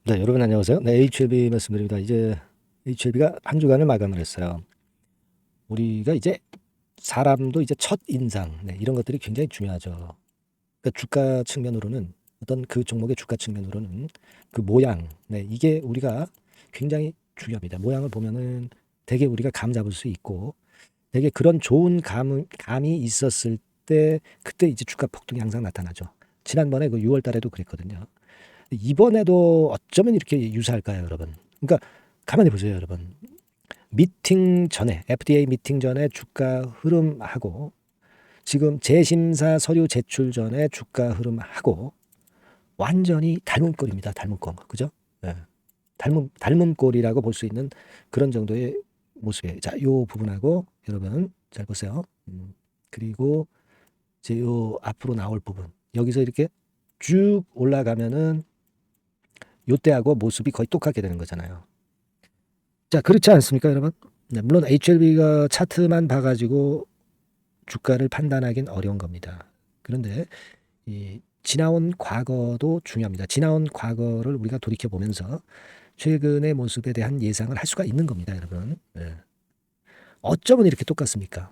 네, 여러분 안녕하세요. 네, HLB 말씀드립니다. 이제 HLB가 한 주간을 마감을 했어요. 우리가 이제 사람도 이제 첫 인상, 네, 이런 것들이 굉장히 중요하죠. 그러니까 주가 측면으로는 어떤 그 종목의 주가 측면으로는 그 모양, 네, 이게 우리가 굉장히 중요합니다. 모양을 보면은 되게 우리가 감 잡을 수 있고 되게 그런 좋은 감이 있었을 때 그때 이제 주가 폭등이 항상 나타나죠. 지난번에 그 6월 달에도 그랬거든요. 이번에도 어쩌면 이렇게 유사할까요, 여러분? 그러니까 가만히 보세요, 여러분. 미팅 전에 FDA 미팅 전에 주가 흐름하고 지금 재심사 서류 제출 전에 주가 흐름하고 완전히 닮은 꼴입니다. 닮은 꼴. 그죠? 예. 닮은 꼴이라고 볼 수 있는 그런 정도의 모습이에요. 자, 요 부분하고 여러분 잘 보세요. 그리고 이제 요 앞으로 나올 부분. 여기서 이렇게 쭉 올라가면은 요때하고 모습이 거의 똑같게 되는 거잖아요. 자, 그렇지 않습니까, 여러분? 네, 물론 HLB가 차트만 봐가지고 주가를 판단하기는 어려운 겁니다. 그런데 이 지나온 과거도 중요합니다. 지나온 과거를 우리가 돌이켜 보면서 최근의 모습에 대한 예상을 할 수가 있는 겁니다, 여러분. 네. 어쩌면 이렇게 똑같습니까?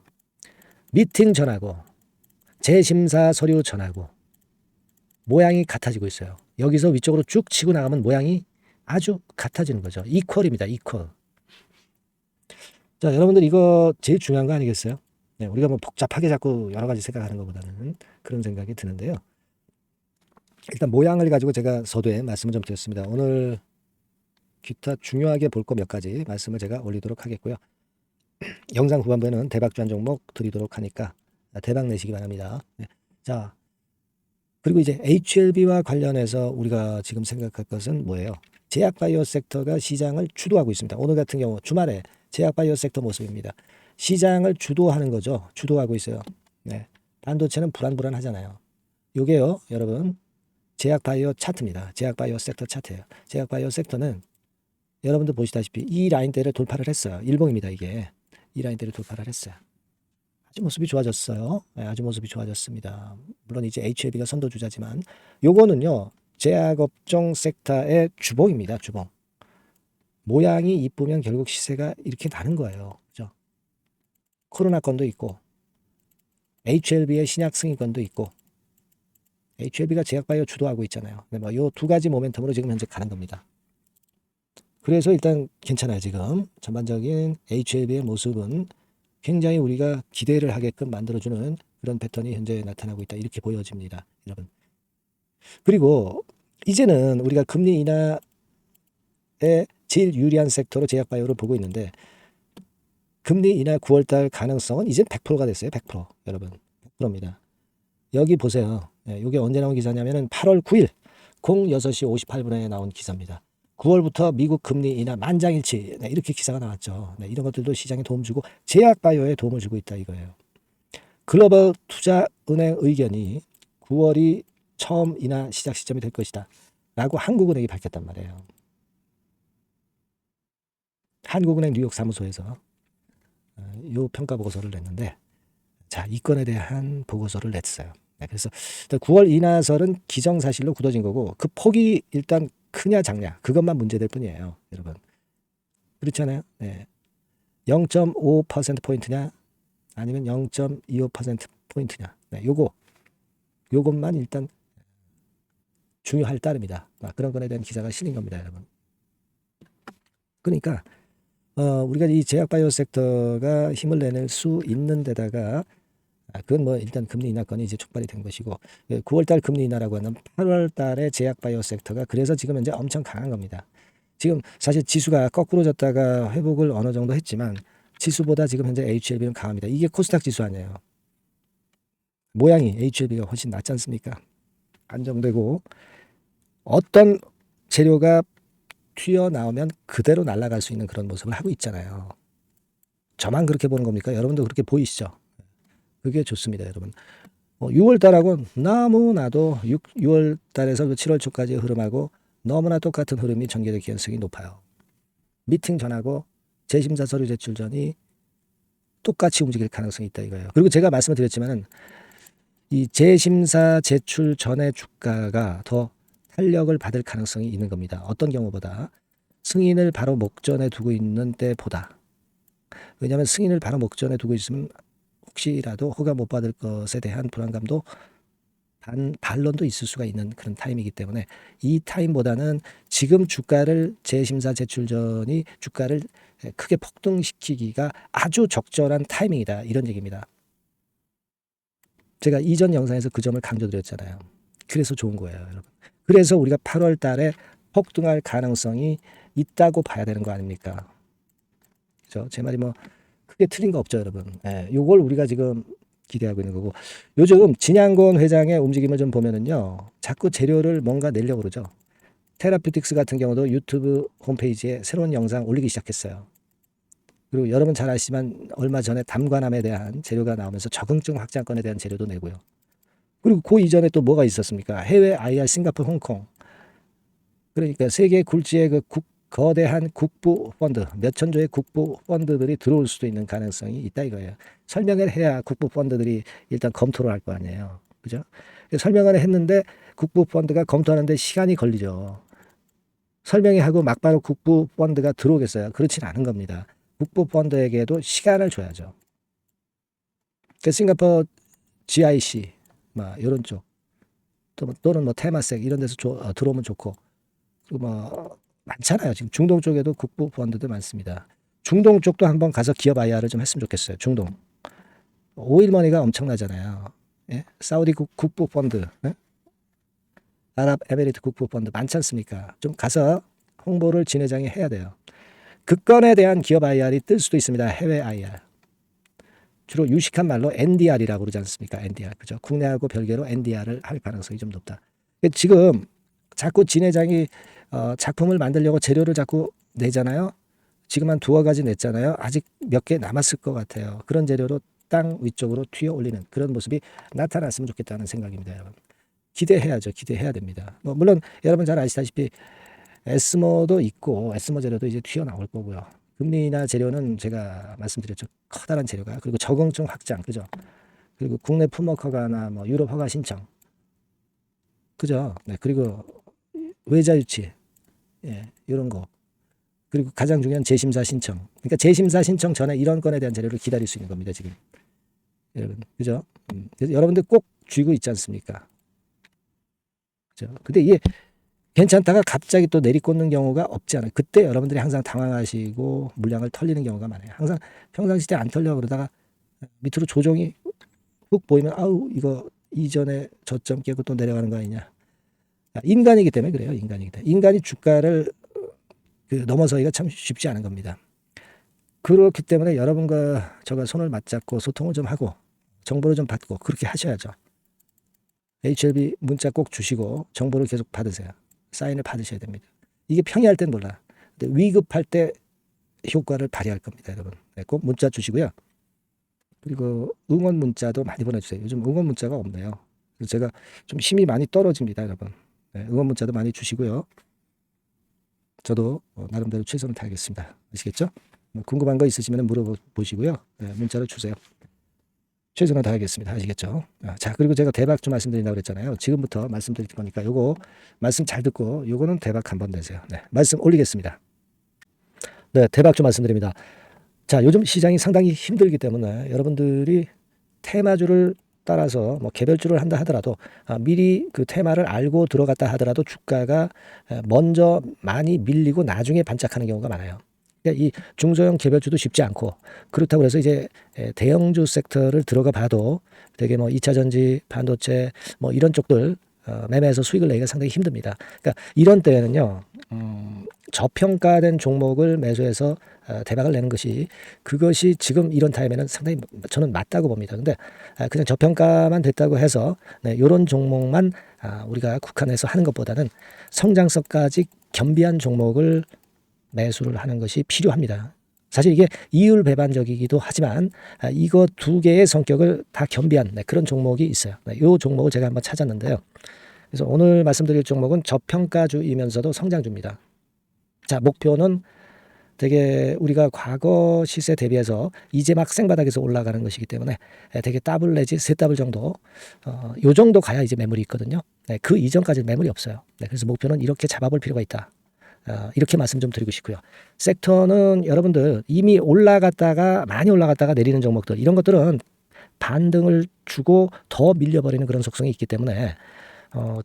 미팅 전하고 재심사 서류 전하고 모양이 같아지고 있어요. 여기서 위쪽으로 쭉 치고 나가면 모양이 아주 같아지는 거죠. 이퀄입니다. 이퀄. 자, 여러분들 이거 제일 중요한 거 아니겠어요? 네, 우리가 뭐 복잡하게 자꾸 여러 가지 생각하는 것보다는 그런 생각이 드는데요. 일단 모양을 가지고 제가 서두에 말씀을 좀 드렸습니다. 오늘 기타 중요하게 볼 거 몇 가지 말씀을 제가 올리도록 하겠고요. 영상 후반부에는 대박주한 종목 드리도록 하니까 대박 내시기 바랍니다. 네. 자, 그리고 이제 HLB와 관련해서 우리가 지금 생각할 것은 뭐예요? 제약바이오 섹터가 시장을 주도하고 있습니다. 오늘 같은 경우 주말에 제약바이오 섹터 모습입니다. 시장을 주도하는 거죠. 주도하고 있어요. 네. 반도체는 불안불안하잖아요. 요게요, 여러분. 제약바이오 차트입니다. 제약바이오 섹터 차트예요. 제약바이오 섹터는 여러분들 보시다시피 이 라인대를 돌파를 했어요. 일봉입니다, 이게. 이 라인대를 돌파를 했어요. 아주 모습이 좋아졌어요. 네, 아주 모습이 좋아졌습니다. 물론 이제 HLB가 선도주자지만 요거는요. 제약업종 섹터의 주봉입니다. 주봉. 모양이 이쁘면 결국 시세가 이렇게 나는 거예요. 그죠? 코로나 건도 있고 HLB의 신약 승인권도 있고 HLB가 제약바이오 주도하고 있잖아요. 뭐요 두 가지 모멘텀으로 지금 현재 가는 겁니다. 그래서 일단 괜찮아요. 지금 전반적인 HLB의 모습은 굉장히 우리가 기대를 하게끔 만들어주는 그런 패턴이 현재 나타나고 있다. 이렇게 보여집니다. 여러분. 그리고 이제는 우리가 금리 인하에 제일 유리한 섹터로 제약바이오를 보고 있는데 금리 인하 9월달 가능성은 이제 100%가 됐어요. 100% 여러분. 100%입니다. 여기 보세요. 이게 언제 나온 기사냐면은 8월 9일 06시 58분에 나온 기사입니다. 9월부터 미국 금리 인하 만장일치 이렇게 기사가 나왔죠. 이런 것들도 시장에 도움 주고 제약바이오에 도움을 주고 있다 이거예요. 글로벌 투자은행 의견이 9월이 처음 인하 시작 시점이 될 것이다 라고 한국은행이 밝혔단 말이에요. 한국은행 뉴욕 사무소에서 이 평가 보고서를 냈는데 자, 이 건에 대한 보고서를 냈어요. 그래서 9월 인하설은 기정사실로 굳어진 거고 그 폭이 일단 크냐 작냐 그것만 문제될 뿐이에요. 여러분. 그렇잖아요. 네. 0.5%포인트냐 아니면 0.25%포인트냐 네, 요것만 일단 중요할 따름이다. 그런 건에 대한 기사가 실린 겁니다. 여러분. 그러니까 우리가 이 제약바이오 섹터가 힘을 내낼 수 있는 데다가 그건 뭐 일단 금리 인하권이 이제 촉발이 된 것이고 9월달 금리 인하라고 하는 8월달에 제약바이오 섹터가 그래서 지금 현재 엄청 강한 겁니다. 지금 사실 지수가 거꾸로 졌다가 회복을 어느 정도 했지만 지수보다 지금 현재 HLB는 강합니다. 이게 코스닥 지수 아니에요. 모양이 HLB가 훨씬 낫지 않습니까? 안정되고 어떤 재료가 튀어나오면 그대로 날아갈 수 있는 그런 모습을 하고 있잖아요. 저만 그렇게 보는 겁니까? 여러분도 그렇게 보이시죠? 그게 좋습니다, 여러분. 6월 달하고 너무나도 6월 달에서 7월 초까지의 흐름하고 너무나 똑같은 흐름이 전개될 가능성이 높아요. 미팅 전하고 재심사 서류 제출 전이 똑같이 움직일 가능성이 있다 이거예요. 그리고 제가 말씀을 드렸지만은 이 재심사 제출 전의 주가가 더 탄력을 받을 가능성이 있는 겁니다. 어떤 경우보다 승인을 바로 목전에 두고 있는 때보다. 왜냐하면 승인을 바로 목전에 두고 있으면 혹시라도 허가 못 받을 것에 대한 불안감도 반론도 있을 수가 있는 그런 타임이기 때문에 이 타임보다는 지금 주가를 재심사 제출 전이 주가를 크게 폭등시키기가 아주 적절한 타이밍이다, 이런 얘기입니다. 제가 이전 영상에서 그 점을 강조드렸잖아요. 그래서 좋은 거예요, 여러분. 그래서 우리가 8월 달에 폭등할 가능성이 있다고 봐야 되는 거 아닙니까? 그죠? 제 말이 뭐 크게 틀린 거 없죠, 여러분. 요걸 우리가 지금 기대하고 있는 거고, 요즘 진양건 회장의 움직임을 좀 보면은요, 자꾸 재료를 뭔가 내려고 그러죠. 테라피틱스 같은 경우도 유튜브 홈페이지에 새로운 영상 올리기 시작했어요. 그리고 여러분 잘 아시지만 얼마 전에 담관함에 대한 재료가 나오면서 적응증 확장권에 대한 재료도 내고요. 그리고 그 이전에 또 뭐가 있었습니까? 해외 IR, 싱가포르, 홍콩. 그러니까 세계 굴지의 그 거대한 국부 펀드, 몇천조의 국부 펀드들이 들어올 수도 있는 가능성이 있다 이거예요. 설명을 해야 국부 펀드들이 일단 검토를 할 거 아니에요. 그죠? 설명을 했는데 국부 펀드가 검토하는데 시간이 걸리죠. 설명이 하고 막바로 국부 펀드가 들어오겠어요? 그렇진 않은 겁니다. 국부 펀드에게도 시간을 줘야죠. 싱가포르 GIC, 이런 쪽, 또는 뭐 테마섹 이런 데서 들어오면 좋고, 뭐 많잖아요. 지금 중동 쪽에도 국부 펀드도 많습니다. 중동 쪽도 한번 가서 기업 IR을 좀 했으면 좋겠어요. 중동. 오일머니가 엄청나잖아요. 예? 사우디 국부 펀드, 예? 아랍에미리트 국부 펀드 많지 않습니까? 좀 가서 홍보를 진 회장이 해야 돼요. 그 건에 대한 기업 IR이 뜰 수도 있습니다. 해외 IR. 주로 유식한 말로 NDR이라고 그러지 않습니까? NDR. 그죠? 국내하고 별개로 NDR을 할 가능성이 좀 높다. 지금 자꾸 진 회장이 작품을 만들려고 재료를 자꾸 내잖아요. 지금 한 2가지 냈잖아요. 아직 몇 개 남았을 것 같아요. 그런 재료로 땅 위쪽으로 튀어 올리는 그런 모습이 나타났으면 좋겠다는 생각입니다, 여러분. 기대해야죠. 기대해야 됩니다. 물론 여러분 잘 아시다시피 에스모도 있고 에스모 재료도 이제 튀어나올 거고요. 금리나 재료는 제가 말씀드렸죠. 커다란 재료가. 그리고 적응증 확장. 그죠? 그리고 국내 품목 허가나 유럽 허가 신청. 그죠? 네. 그리고 외자 유치. 예, 이런 거. 그리고 가장 중요한 재심사 신청. 그러니까 재심사 신청 전에 이런 건에 대한 재료를 기다릴 수 있는 겁니다, 지금. 여러분. 그죠? 그래서 여러분들 꼭 쥐고 있지 않습니까? 그죠? 근데 이게 괜찮다가 갑자기 또 내리꽂는 경우가 없지 않아요. 그때 여러분들이 항상 당황하시고 물량을 털리는 경우가 많아요. 항상 평상시때 안 털려고 그러다가 밑으로 조정이 훅 보이면 아우 이거 이전에 저점 깨고 또 내려가는 거 아니냐. 인간이기 때문에 그래요. 인간이기 때문에. 인간이 주가를 넘어서기가 참 쉽지 않은 겁니다. 그렇기 때문에 여러분과 저가 손을 맞잡고 소통을 좀 하고 정보를 좀 받고 그렇게 하셔야죠. HLB 문자 꼭 주시고 정보를 계속 받으세요. 사인을 받으셔야 됩니다. 이게 평이할 땐 몰라. 근데 위급할 때 효과를 발휘할 겁니다, 여러분. 네, 꼭 문자 주시고요. 그리고 응원 문자도 많이 보내주세요. 요즘 응원 문자가 없네요. 그래서 제가 좀 힘이 많이 떨어집니다, 여러분. 네, 응원 문자도 많이 주시고요. 저도 나름대로 최선을 다하겠습니다. 아시겠죠? 궁금한 거 있으시면 물어보시고요. 네, 문자로 주세요. 최선을 다하겠습니다. 아시겠죠? 자, 그리고 제가 대박 좀 말씀드린다고 그랬잖아요. 지금부터 말씀드릴 거니까 요거 말씀 잘 듣고 요거는 대박 한번 내세요. 네, 말씀 올리겠습니다. 네, 대박 좀 말씀드립니다. 자, 요즘 시장이 상당히 힘들기 때문에 여러분들이 테마주를 따라서 개별주를 한다 하더라도 미리 그 테마를 알고 들어갔다 하더라도 주가가 먼저 많이 밀리고 나중에 반짝하는 경우가 많아요. 그러니까 이 중소형 개별주도 쉽지 않고 그렇다고 해서 이제 대형주 섹터를 들어가 봐도 되게 2차전지, 반도체 이런 쪽들 매매해서 수익을 내기가 상당히 힘듭니다. 그러니까 이런 때에는요. 저평가된 종목을 매수해서 대박을 내는 그것이 지금 이런 타임에는 상당히 저는 맞다고 봅니다. 근데 그냥 저평가만 됐다고 해서 이런 종목만 우리가 국한해서 하는 것보다는 성장성까지 겸비한 종목을 매수를 하는 것이 필요합니다. 사실 이게 이율 배반적이기도 하지만 이거 2개의 성격을 다 겸비한 그런 종목이 있어요. 이 종목을 제가 한번 찾았는데요. 그래서 오늘 말씀드릴 종목은 저평가주이면서도 성장주입니다. 자, 목표는 되게 우리가 과거 시세 대비해서 이제 막 생바닥에서 올라가는 것이기 때문에 되게 더블 내지 세 더블 정도 요 정도 가야 이제 매물이 있거든요. 네, 그 이전까지는 매물이 없어요. 네, 그래서 목표는 이렇게 잡아볼 필요가 있다. 이렇게 말씀 좀 드리고 싶고요. 섹터는 여러분들 이미 올라갔다가 많이 올라갔다가 내리는 종목들 이런 것들은 반등을 주고 더 밀려버리는 그런 속성이 있기 때문에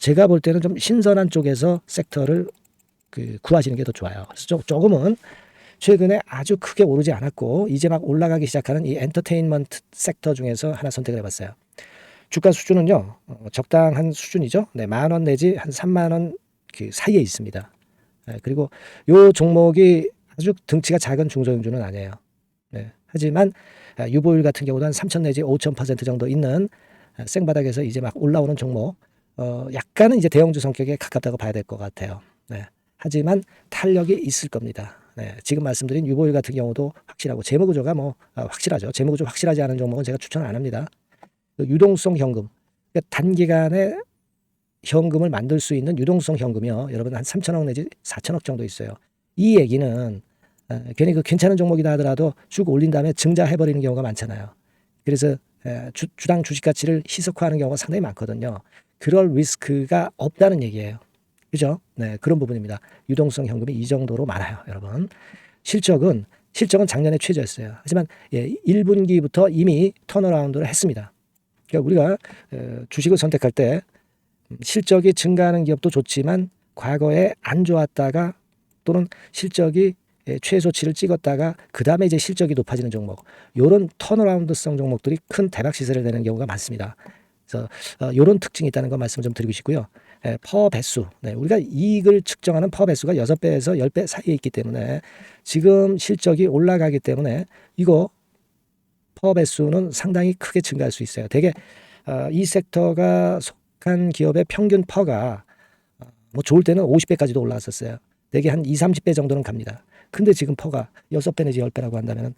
제가 볼 때는 좀 신선한 쪽에서 섹터를 구하시는 게 더 좋아요. 그래서 조금은 최근에 아주 크게 오르지 않았고 이제 막 올라가기 시작하는 이 엔터테인먼트 섹터 중에서 하나 선택을 해봤어요. 주가 수준은요 적당한 수준이죠. 네, 10,000원 내지 한 30,000원 그 사이에 있습니다. 네, 그리고 요 종목이 아주 등치가 작은 중소형주는 아니에요. 네, 하지만 유보율 같은 경우도 한 3,000 내지 5,000% 정도 있는 생바닥에서 이제 막 올라오는 종목 약간은 이제 대형주 성격에 가깝다고 봐야 될 것 같아요. 네, 하지만 탄력이 있을 겁니다. 네, 지금 말씀드린 유보율 같은 경우도 확실하고 재무구조가 확실하죠. 재무구조 확실하지 않은 종목은 제가 추천 안 합니다. 유동성 현금, 그러니까 단기간에 현금을 만들 수 있는 유동성 현금이요. 여러분 한 3,000억 내지 4,000억 정도 있어요. 이 얘기는 괜히 그 괜찮은 종목이다 하더라도 쭉 올린 다음에 증자해버리는 경우가 많잖아요. 그래서 주당 주식 가치를 희석화하는 경우가 상당히 많거든요. 그럴 리스크가 없다는 얘기예요. 그죠? 네, 그런 부분입니다. 유동성 현금이 이 정도로 많아요, 여러분. 실적은 작년에 최저였어요. 하지만 1분기부터 이미 턴어라운드를 했습니다. 그러니까 우리가 주식을 선택할 때 실적이 증가하는 기업도 좋지만 과거에 안 좋았다가 또는 실적이 최소치를 찍었다가 그 다음에 이제 실적이 높아지는 종목, 이런 턴어라운드성 종목들이 큰 대박 시세를 내는 경우가 많습니다. 그래서 이런 특징이 있다는 거 말씀 좀 드리고 싶고요. 퍼 배수, 네, 우리가 이익을 측정하는 퍼 배수가 6배에서 10배 사이에 있기 때문에 지금 실적이 올라가기 때문에 이거 퍼 배수는 상당히 크게 증가할 수 있어요. 되게 이 섹터가 속한 기업의 평균 퍼가 뭐 좋을 때는 50배까지도 올라갔었어요. 되게 한 20, 30배 정도는 갑니다. 근데 지금 퍼가 6배 내지 10배라고 한다면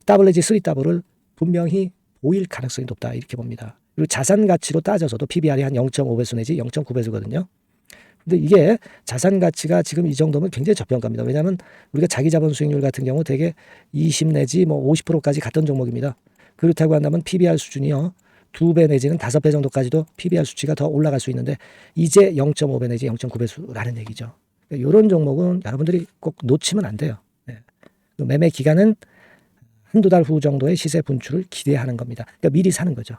더블 내지 3더블을 분명히 보일 가능성이 높다 이렇게 봅니다. 그리고 자산 가치로 따져서도 PBR이 한 0.5배수 내지 0.9배수거든요. 근데 이게 자산 가치가 지금 이 정도면 굉장히 저평가입니다. 왜냐하면 우리가 자기 자본 수익률 같은 경우 되게 20 내지 뭐 50%까지 갔던 종목입니다. 그렇다고 한다면 PBR 수준이요 2배 내지는 5배 정도까지도 PBR 수치가 더 올라갈 수 있는데 이제 0.5배 내지 0.9배수라는 얘기죠. 그러니까 이런 종목은 여러분들이 꼭 놓치면 안 돼요. 네. 매매 기간은 한두 달 후 정도의 시세 분출을 기대하는 겁니다. 그러니까 미리 사는 거죠.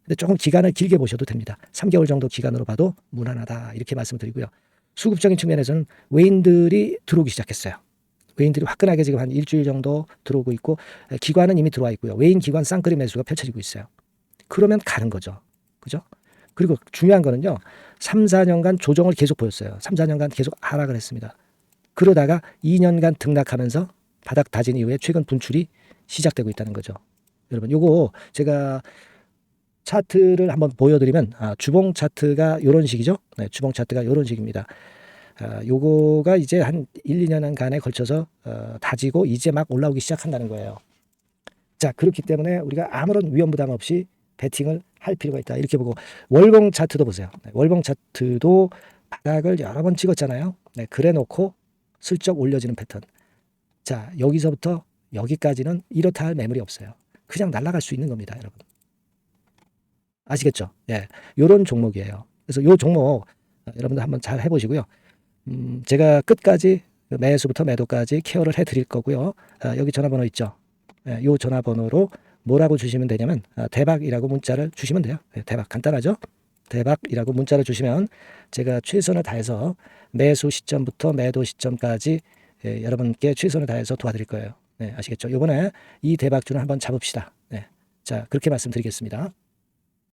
근데 조금 기간을 길게 보셔도 됩니다. 3개월 정도 기간으로 봐도 무난하다 이렇게 말씀드리고요. 수급적인 측면에서는 외인들이 들어오기 시작했어요. 외인들이 화끈하게 지금 한 일주일 정도 들어오고 있고 기관은 이미 들어와 있고요. 외인 기관 쌍끌이 매수가 펼쳐지고 있어요. 그러면 가는 거죠. 그죠? 그리고 중요한 거는요. 3, 4년간 조정을 계속 보였어요. 3, 4년간 계속 하락을 했습니다. 그러다가 2년간 등락하면서 바닥 다진 이후에 최근 분출이 시작되고 있다는 거죠. 여러분 요거 제가 차트를 한번 보여드리면 주봉 차트가 이런 식이죠. 네, 주봉 차트가 이런 식입니다. 요거가 이제 한 1, 2년간에 걸쳐서 다지고 이제 막 올라오기 시작한다는 거예요. 자, 그렇기 때문에 우리가 아무런 위험 부담 없이 베팅을 할 필요가 있다. 이렇게 보고 월봉 차트도 보세요. 네, 월봉 차트도 바닥을 여러 번 찍었잖아요. 네, 그래 놓고 슬쩍 올려지는 패턴. 자, 여기서부터 여기까지는 이렇다 할 매물이 없어요. 그냥 날아갈 수 있는 겁니다, 여러분. 아시겠죠? 예, 요런 종목이에요. 그래서 요 종목 여러분들 한번 잘 해보시고요. 제가 끝까지 매수부터 매도까지 케어를 해드릴 거고요. 여기 전화번호 있죠? 예, 요 전화번호로 뭐라고 주시면 되냐면 대박이라고 문자를 주시면 돼요. 예, 대박 간단하죠? 대박이라고 문자를 주시면 제가 최선을 다해서 매수 시점부터 매도 시점까지 여러분께 최선을 다해서 도와드릴 거예요. 네, 아시겠죠? 이번에 이 대박주는 한번 잡읍시다. 네, 자 그렇게 말씀드리겠습니다.